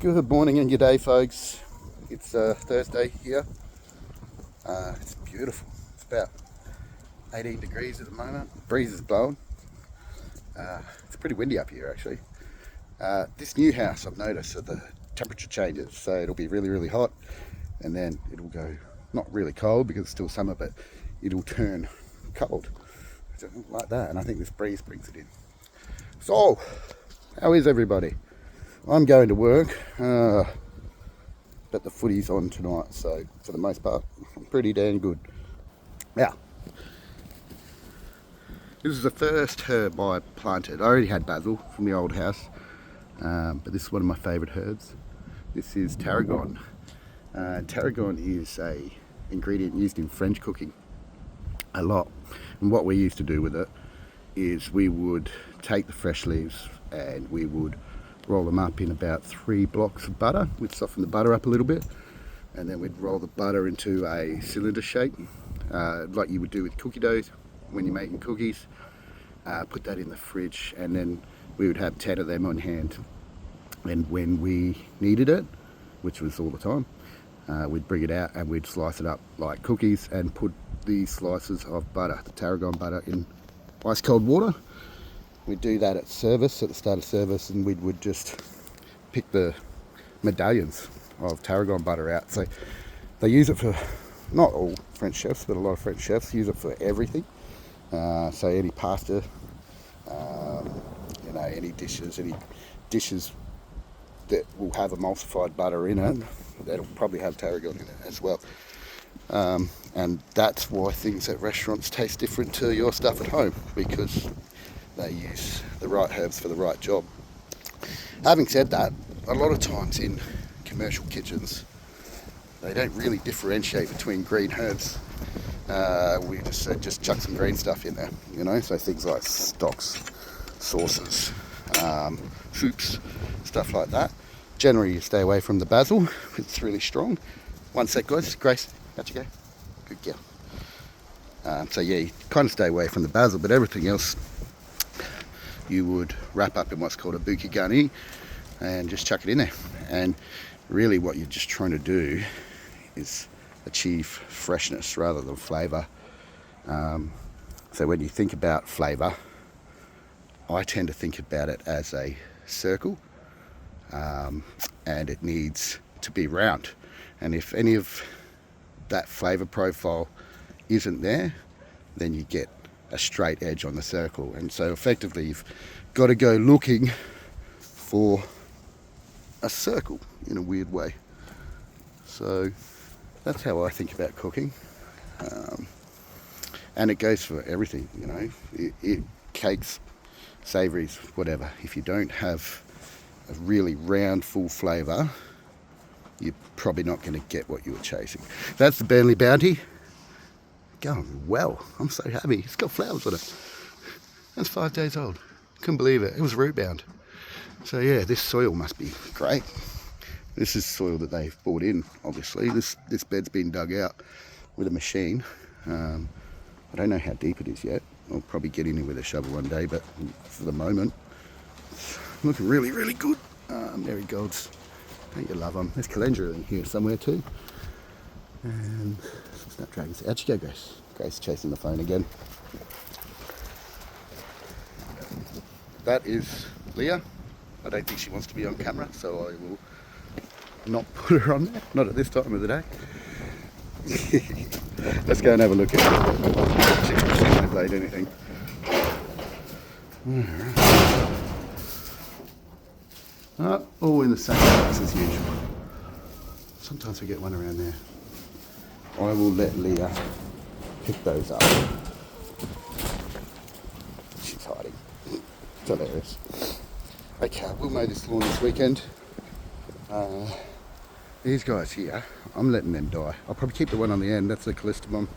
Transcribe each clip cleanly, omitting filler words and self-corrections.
Good morning and good day, folks. It's Thursday here. It's beautiful. It's about 18 degrees at the moment. Breeze is blowing. It's pretty windy up here, actually. This new house, I've noticed that the temperature changes, so it'll be really, really hot, and then it'll go not really cold because it's still summer, but it'll turn cold like that. And I think this breeze brings it in. So, how is everybody? I'm going to work, but the footy's on tonight, so for the most part, I'm pretty damn good. Now, this is the first herb I planted. I already had basil from the old house, but this is one of my favourite herbs. This is tarragon. Tarragon is a ingredient used in French cooking a lot, and what we used to do with it is we would take the fresh leaves and we would roll them up in about 3 blocks of butter. We'd soften the butter up a little bit, and then we'd roll the butter into a cylinder shape, like you would do with cookie dough when you're making cookies. Put that in the fridge, and then we would have 10 of them on hand. And when we needed it, which was all the time, we'd bring it out and we'd slice it up like cookies and put these slices of butter, the tarragon butter, in ice cold water. We'd do that at service, at the start of service, and we would just pick the medallions of tarragon butter out. So they use it for, not all French chefs, but a lot of French chefs use it for everything. So any pasta, any dishes that will have emulsified butter in it, that'll probably have tarragon in it as well. And that's why things at restaurants taste different to your stuff at home, because they use the right herbs for the right job. Having said that, a lot of times in commercial kitchens, they don't really differentiate between green herbs. We just chuck some green stuff in there, so things like stocks, sauces, soups, stuff like that. Generally, you stay away from the basil. It's really strong. One sec, guys. Grace, out you go. Good girl. So yeah, you kind of stay away from the basil, but everything else you would wrap up in what's called a bouquet garni and just chuck it in there. And really what you're just trying to do is achieve freshness rather than flavour. So when you think about flavour, I tend to think about it as a circle, and it needs to be round. And if any of that flavour profile isn't there, then you get a straight edge on the circle. And so effectively you've got to go looking for a circle in a weird way. So that's how I think about cooking, and it goes for everything, cakes, savouries, whatever. If you don't have a really round, full flavour, you're probably not going to get what you were chasing. That's the Burnley Bounty. Going well. I'm so happy. It's got flowers on it. That's 5 days old. Couldn't believe it. It was root bound. So yeah, this soil must be great. This is soil that they've brought in, obviously. This bed's been dug out with a machine. I don't know how deep it is yet. I'll probably get in here with a shovel one day, but for the moment, it's looking really, really good. Marigolds. Don't you love them? There's calendula in here somewhere too. And some snapdragons. Out you go, Grace. Grace chasing the phone again. That is Leah. I don't think she wants to be on camera, so I will not put her on there. Not at this time of the day. Let's go and have a look at it. See if she's laid anything. Alright. All in the same place as usual. Sometimes we get one around there. I will let Leah pick those up. She's hiding. It's hilarious. Okay, we'll mow this lawn this weekend. These guys here, I'm letting them die. I'll probably keep the one on the end. That's the callistemon.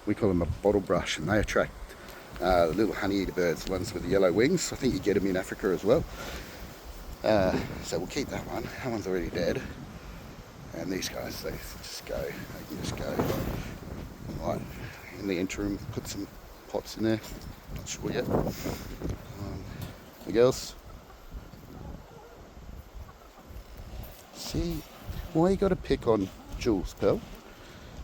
We call them a bottle brush, and they attract the little honey eater birds, the ones with the yellow wings. I think you get them in Africa as well. So we'll keep that one. That one's already dead. And these guys, they just go. They can just go. Right. In the interim, put some pots in there. Not sure yet. The girls. See, why you got to pick on Jules, Pearl?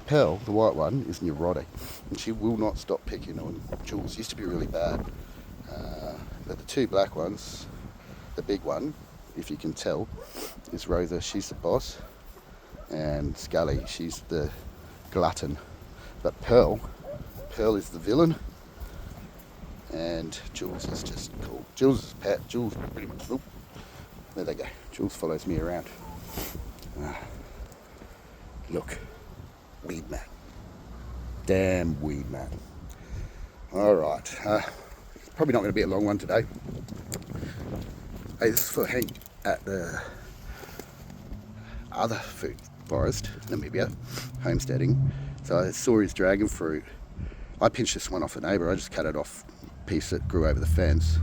Pearl, the white one, is neurotic, and she will not stop picking on Jules. Used to be really bad, but the two black ones, the big one, if you can tell, is Rosa. She's the boss, and Scully, she's the glutton. But Pearl is the villain, and Jules is just cool. Jules is pet. Jules pretty much. Oh, there they go. Jules follows me around. Look, weed man. Damn weed man. All right. Probably not going to be a long one today. Hey, this is for Hank at the other food forest, Namibia, homesteading. So I saw his dragon fruit. I pinched this one off a neighbour. I just cut it off a piece that grew over the fence.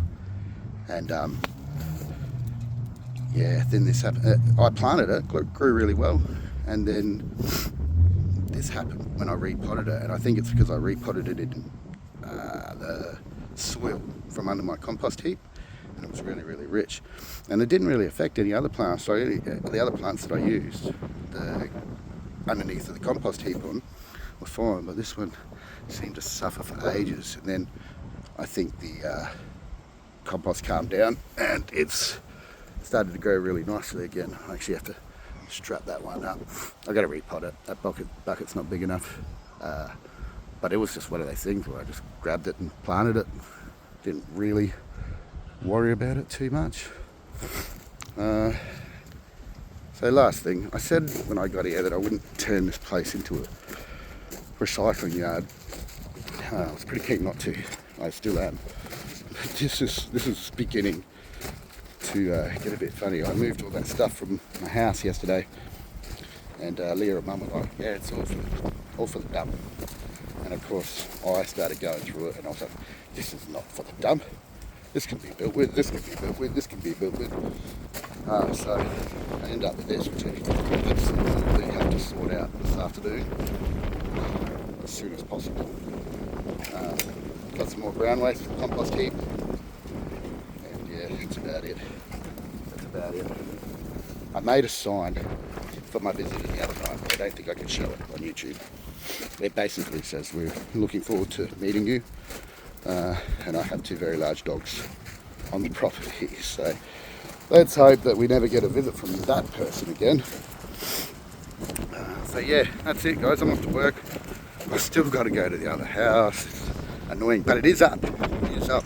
And yeah, then this happened. I planted it, grew really well. And then this happened when I repotted it. And I think it's because I repotted it in the soil from under my compost heap. And it was really, really rich. And it didn't really affect any other plants. So the other plants that I used, underneath of the compost heap on, were fine. But this one seemed to suffer for ages. And then I think the compost calmed down and it's started to grow really nicely again. I actually have to strap that one up. I've got to repot it. That bucket's not big enough. But it was just one of those things where I just grabbed it and planted it. Didn't really worry about it too much. So last thing, I said when I got here that I wouldn't turn this place into a recycling yard. I was pretty keen not to. I still am. But this is beginning to get a bit funny. I moved all that stuff from my house yesterday, and Leah and Mum were like, "Yeah, it's all for the dump." And of course, I started going through it, and I was like, "This is not for the dump. This can be built with. This can be built with. This can be built with." So I end up with this, which I absolutely have to sort out this afternoon as soon as possible. Got some more brown waste for the compost heap, and yeah, that's about it. I made a sign for my visitor the other night, but I don't think I can show it on YouTube. It basically says, "We're looking forward to meeting you," and I have two very large dogs on the property, so let's hope that we never get a visit from that person again. So yeah, that's it guys, I'm off to work. I've still got to go to the other house. It's annoying, but it is up. It is up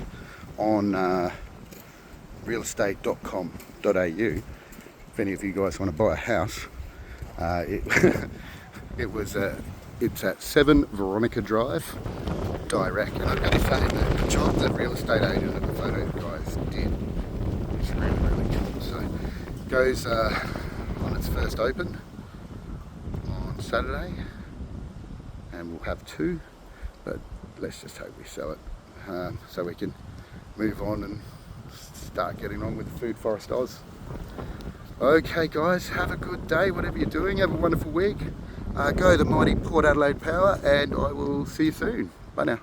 on realestate.com.au. If any of you guys want to buy a house, it's at 7 Veronica Drive, Tarragon. And I've got to say that the job that real estate agent and the photo guys did is really, really cool. So it goes on its first open on Saturday, and we'll have 2, but let's just hope we sell it so we can move on and start getting on with the Food Forest Oz. Okay guys, have a good day, whatever you're doing, have a wonderful week. Go the mighty Port Adelaide Power, and I will see you soon. Bye now.